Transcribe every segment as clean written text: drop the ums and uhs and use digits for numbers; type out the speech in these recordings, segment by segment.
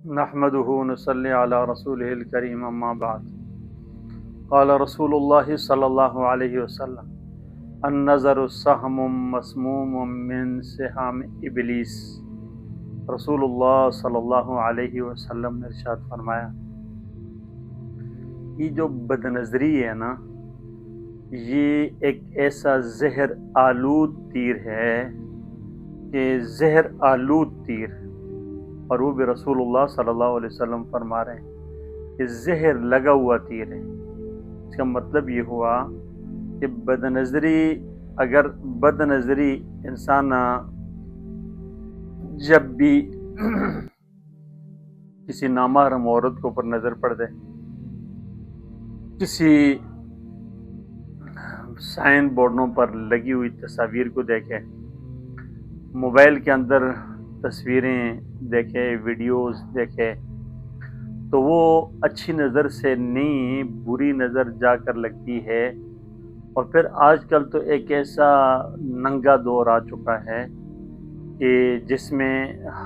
نحمده ونصلي على رسوله الكريم اما بعد قال رسول الله صلى الله عليه وسلم النظر سهم مسموم من سهام ابلیس۔ رسول اللہ صلی اللہ علیہ وسلم نے ارشاد فرمایا، یہ جو بد نظری ہے نا، یہ ایک ایسا زہر آلود تیر ہے کہ زہر آلود تیر، اور وہ بھی رسول اللہ صلی اللہ علیہ وسلم فرما رہے ہیں کہ زہر لگا ہوا تیر ہے۔ اس کا مطلب یہ ہوا کہ بد نظری انسان جب بھی کسی نامحرم عورت کے اوپر نظر پڑ دے، کسی سائن بورڈوں پر لگی ہوئی تصاویر کو دیکھے، موبائل کے اندر تصویریں دیکھے، ویڈیوز دیکھے، تو وہ اچھی نظر سے نہیں بری نظر جا کر لگتی ہے۔ اور پھر آج کل تو ایک ایسا ننگا دور آ چکا ہے کہ جس میں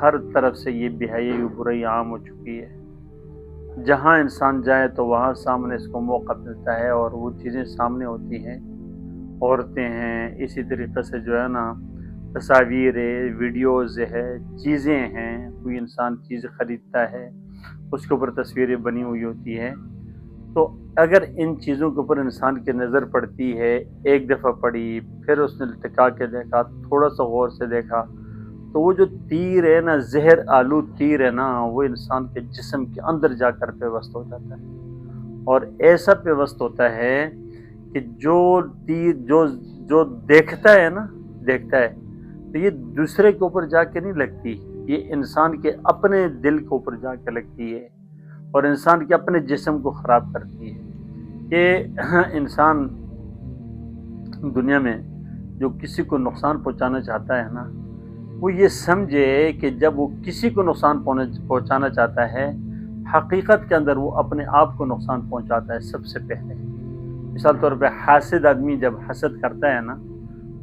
ہر طرف سے یہ بے-حیائی و برائی عام ہو چکی ہے۔ جہاں انسان جائے تو وہاں سامنے اس کو موقع ملتا ہے اور وہ چیزیں سامنے ہوتی ہیں۔ عورتیں ہیں، اسی طریقے سے جو ہے نا تصاویر ہے، ویڈیوز ہے، چیزیں ہیں، کوئی انسان چیز خریدتا ہے، اس کے اوپر تصویریں بنی ہوئی ہوتی ہیں۔ تو اگر ان چیزوں کے اوپر انسان کی نظر پڑتی ہے، ایک دفعہ پڑی، پھر اس نے ٹکا کے دیکھا، تھوڑا سا غور سے دیکھا، تو وہ جو تیر ہے نا، زہر آلود تیر ہے نا، وہ انسان کے جسم کے اندر جا کر پیوست ہو جاتا ہے، اور ایسا پیوست ہوتا ہے کہ جو تیر جو دیکھتا ہے تو یہ دوسرے کے اوپر جا کے نہیں لگتی، یہ انسان کے اپنے دل کے اوپر جا کے لگتی ہے اور انسان کے اپنے جسم کو خراب کرتی ہے۔ کہ انسان دنیا میں جو کسی کو نقصان پہنچانا چاہتا ہے نا، وہ یہ سمجھے کہ جب وہ کسی کو نقصان پہنچانا چاہتا ہے، حقیقت کے اندر وہ اپنے آپ کو نقصان پہنچاتا ہے سب سے پہلے۔ مثال طور پہ حاسد آدمی جب حسد کرتا ہے نا،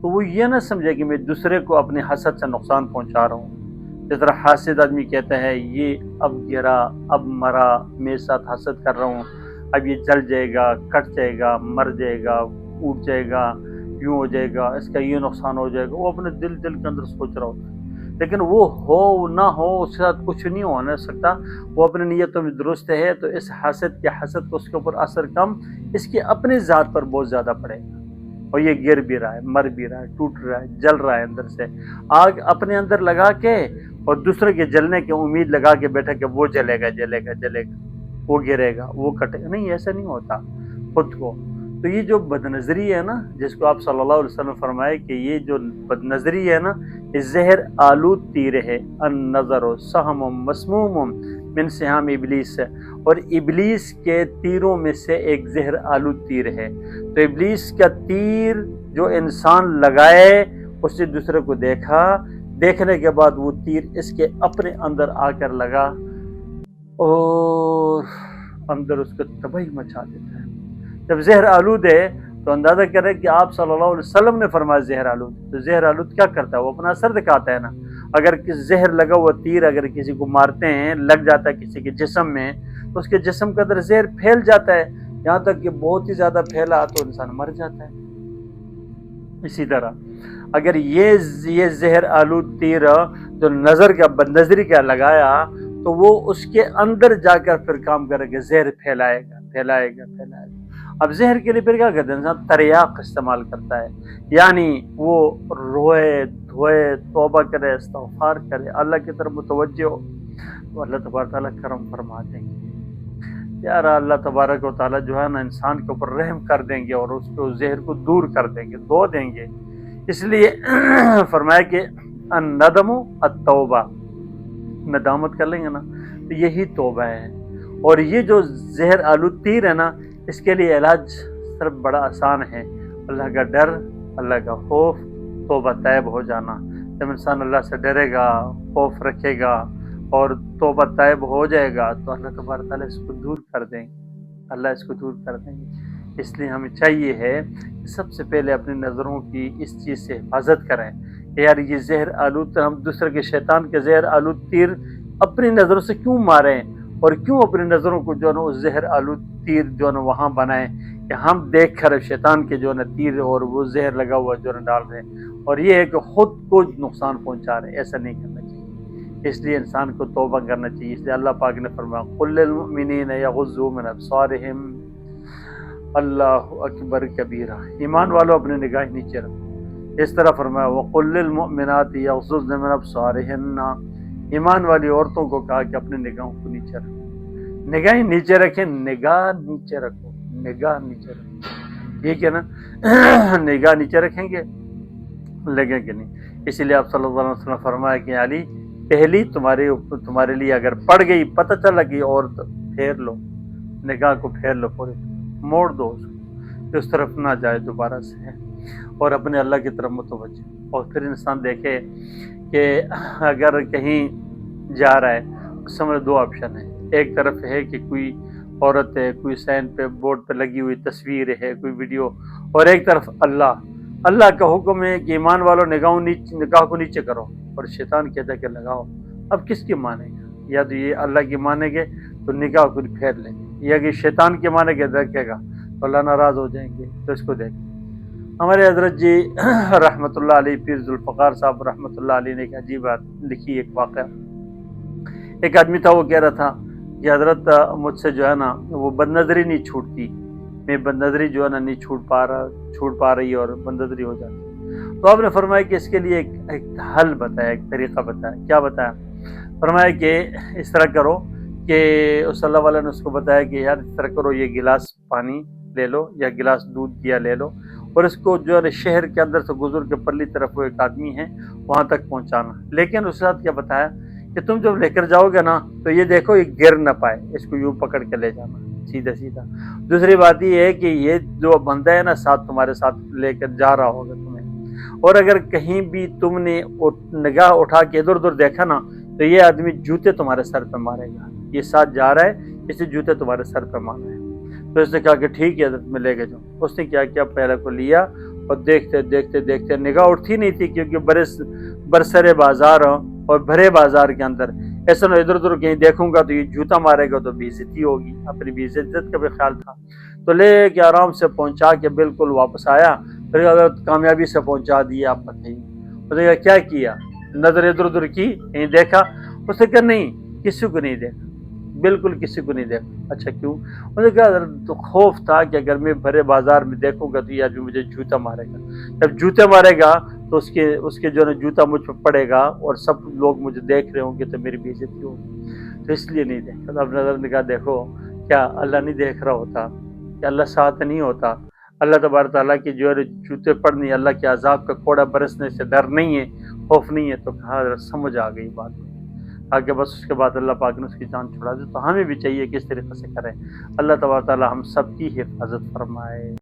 تو وہ یہ نہ سمجھے کہ میں دوسرے کو اپنے حسد سے نقصان پہنچا رہا ہوں۔ جس طرح حاسد آدمی کہتا ہے یہ اب گرا، اب مرا، میرے ساتھ حسد کر رہا ہوں، اب یہ جل جائے گا، کٹ جائے گا، مر جائے گا، اٹھ جائے گا، یوں ہو جائے گا، اس کا یہ نقصان ہو جائے گا، وہ اپنے دل کے اندر سوچ رہا ہوتا ہے۔ لیکن وہ ہو نہ ہو، اس کے ساتھ کچھ نہیں ہونے سکتا، وہ اپنی نیتوں میں درست ہے، تو اس حسد کو اس کے اوپر اثر کم، اس کی اپنی ذات پر بہت زیادہ پڑے گا، اور یہ گر بھی رہا ہے، مر بھی رہا ہے، ٹوٹ رہا ہے، جل رہا ہے اندر سے۔ آگ اپنے اندر لگا کے اور دوسرے کے جلنے کی امید لگا کے بیٹھا کہ وہ جلے گا، وہ گرے گا، وہ کٹے گا، نہیں، ایسا نہیں ہوتا خود کو۔ تو یہ جو بد نظری ہے نا، جس کو آپ صلی اللہ علیہ وسلم فرمائے کہ یہ جو بد نظری ہے نا، یہ زہر آلود تیر ہے، النظر سہم مسموم من سہام ابلیس، اور ابلیس کے تیروں میں سے ایک زہر آلود تیر ہے۔ تو ابلیس کا تیر جو انسان لگائے، اس نے دوسرے کو دیکھا، دیکھنے کے بعد وہ تیر اس کے اپنے اندر آ کر لگا اور اندر اس کو تباہی مچا دیتا ہے۔ جب زہر آلود ہے تو اندازہ کریں کہ آپ صلی اللہ علیہ وسلم نے فرمایا زہر آلود، تو زہر آلود کیا کرتا ہے؟ وہ اپنا اثر دکھاتا ہے نا۔ اگر کسی زہر لگا ہوا تیر اگر کسی کو مارتے ہیں، لگ جاتا ہے کسی کے جسم میں، تو اس کے جسم کے اندر زہر پھیل جاتا ہے، یہاں تک کہ بہت ہی زیادہ پھیلا تو انسان مر جاتا ہے۔ اسی طرح اگر یہ زہر آلود تیر جو نظر کا بد نظری کا لگایا، تو وہ اس کے اندر جا کر پھر کام کرے گا، زہر پھیلائے گا۔ اب زہر کے لیے پھر کیا کرتے ہیں؟ انسان تریاق استعمال کرتا ہے، یعنی وہ روئے دھوئے، توبہ کرے، استغفار کرے، اللہ کی طرف متوجہ ہو، تو اللہ تبارک تعالیٰ کرم فرما دیں گے۔ پیارا اللہ تبارک و تعالیٰ جو ہے نا انسان کے اوپر رحم کر دیں گے اور اس کو زہر کو دور کر دیں گے، دھو دیں گے۔ اس لیے فرمایا کہ الندم التوبہ، ندامت کر لیں گے نا تو یہی توبہ ہے۔ اور یہ جو زہر آلود تیر ہے نا، اس کے لیے علاج صرف بڑا آسان ہے، اللہ کا ڈر، اللہ کا خوف، توبہ طیب ہو جانا۔ جب انسان اللہ سے ڈرے گا، خوف رکھے گا اور توبہ طیب ہو جائے گا، تو اللہ تبارک تعالیٰ اس کو دور کر دیں گے۔ اس لیے ہمیں چاہیے ہے کہ سب سے پہلے اپنی نظروں کی اس چیز سے حفاظت کریں کہ یار یہ زہر آلود، ہم دوسرے کے شیطان کے زہر آلود تیر اپنی نظروں سے کیوں ماریں اور کیوں اپنی نظروں کو جو ہے نا وہ زہر آلود تیر جو ہے نا وہاں بنائیں کہ ہم دیکھ کر شیطان کے جو ہے نا تیر اور وہ زہر لگا ہوا جو ہے نا ڈال رہے ہیں، اور یہ ہے کہ خود کو نقصان پہنچا رہے ہیں۔ ایسا نہیں کرنا چاہیے، اس لیے انسان کو توبہ کرنا چاہیے۔ اس لیے اللہ پاک نے فرمایا قل للمؤمنین یغضوا من ابصارہم اللہ اکبر کبیرہ، ایمان والو اپنے نگاہ نیچے رکھو۔ اس طرح فرمایا وقل للمؤمنات یغضضن من ابصارہن، ایمان والی عورتوں کو کہا کہ اپنے نگاہوں کو نیچے رکھو، نگاہیں نیچے رکھیں، نگاہ نیچے رکھو، نگاہ نیچے رکھو، ٹھیک ہے نا؟ نگاہ نیچے رکھیں گے لگیں گے نہیں۔ اسی لیے آپ صلی اللہ علیہ وسلم فرمایا کہ علی پہلی تمہارے لیے اگر پڑ گئی، پتہ چلا کہ عورت، پھیر لو نگاہ کو، پھیر لو، پورے موڑ دو اس کو کہ اس طرف نہ جائے دوبارہ سے، اور اپنے اللہ کی طرف متوجہ۔ اور پھر انسان دیکھے کہ اگر کہیں جا رہا ہے، اس سمجھ دو آپشن ہے، ایک طرف ہے کہ کوئی عورت ہے، کوئی سائن پہ بورڈ پہ لگی ہوئی تصویر ہے، کوئی ویڈیو، اور ایک طرف اللہ کا حکم ہے کہ ایمان والو نگاہ کو نیچے کرو، اور شیطان کہتا ہے کہ لگاؤ۔ اب کس کی مانیں گے؟ یا تو یہ اللہ کی مانیں گے تو نگاہ کو پھیر لیں گے، یا کہ شیطان کی مانیں گے دیکھے گا تو اللہ ناراض ہو جائیں گے، تو اس کو دیکھیں۔ ہمارے حضرت جی رحمۃ اللہ علیہ، پیر ذوالفقار صاحب رحمۃ اللہ علیہ نے ایک عجیب بات لکھی، ایک واقعہ۔ ایک آدمی تھا، وہ کہہ رہا تھا کہ حضرت مجھ سے جو ہے نا وہ بد نظری نہیں چھوٹتی، میں بد نظری جو ہے نا نہیں چھوٹ پا رہی اور بد نظری ہو جاتی۔ تو آپ نے فرمایا کہ اس کے لیے ایک حل بتایا، ایک طریقہ بتایا۔ کیا بتایا؟ فرمایا کہ اس طرح کرو کہ اس اللہ والا نے اس کو بتایا کہ یار اس طرح کرو، یہ گلاس پانی لے لو یا گلاس دودھ دیا لے لو، اور اس کو جو ہے شہر کے اندر سے گزر کے پرلی طرف وہ ایک آدمی ہے وہاں تک پہنچانا۔ لیکن اس کے ساتھ کیا بتایا کہ تم جب لے کر جاؤ گے نا تو یہ دیکھو یہ گر نہ پائے، اس کو یوں پکڑ کے لے جانا سیدھا سیدھا۔ دوسری بات یہ ہے کہ یہ جو بندہ ہے نا ساتھ تمہارے ساتھ لے کر جا رہا ہوگا تمہیں، اور اگر کہیں بھی تم نے نگاہ اٹھا کے ادھر ادھر دیکھا نا تو یہ آدمی جوتے تمہارے سر پہ مارے گا، یہ ساتھ جا رہا ہے اسے جوتے تمہارے سر پہ مارے ہیں۔ تو اس نے کہا کہ ٹھیک ہے میں لے کے جاؤں۔ اس نے کیا کیا، پہلے کو لیا اور دیکھتے دیکھتے دیکھتے نگاہ اٹھتی نہیں تھی، کیونکہ برسر بازار اور بھرے بازار کے اندر ایسا نہ ادھر ادھر کہیں دیکھوں گا تو یہ جوتا مارے گا تو بے عزتی ہوگی، اپنی بے عزت کا بھی خیال تھا۔ تو لے کے آرام سے پہنچا کے بالکل واپس آیا، پھر اگر کامیابی سے پہنچا دیا۔ آپ بتائیے اس نے کیا کیا؟ نظر ادھر ادھر کی، کہیں دیکھا؟ اس نے کہا نہیں، کسی کو نہیں دیکھا، بالکل کسی کو نہیں دیکھا۔ اچھا کیوں؟ اس نے کہا تو خوف تھا کہ اگر میں بھرے بازار میں دیکھوں گا تو یہ آدمی مجھے جوتا مارے گا، جب جوتے مارے گا تو اس کے جو ہے نا جوتا مجھ پہ پڑے گا اور سب لوگ مجھے دیکھ رہے ہوں گے تو میری بے عزتی ہوگی، تو اس لیے نہیں دیکھا۔ اب نظر نے کہا دیکھو کیا اللہ نہیں دیکھ رہا ہوتا؟ کہ اللہ ساتھ نہیں ہوتا؟ اللہ تبارک تعالیٰ کی جو ہے جوتے پڑنے، اللہ کے عذاب کا کوڑا برسنے سے ڈر نہیں ہے، خوف نہیں ہے؟ تو کہا سمجھ آ گئی بات آگے۔ بس اس کے بعد اللہ پاک نے اس کی جان چھڑا دی۔ تو ہمیں بھی چاہیے کہ اس طریقے سے کریں۔ اللہ تبارک تعالیٰ ہم سب کی حفاظت فرمائے۔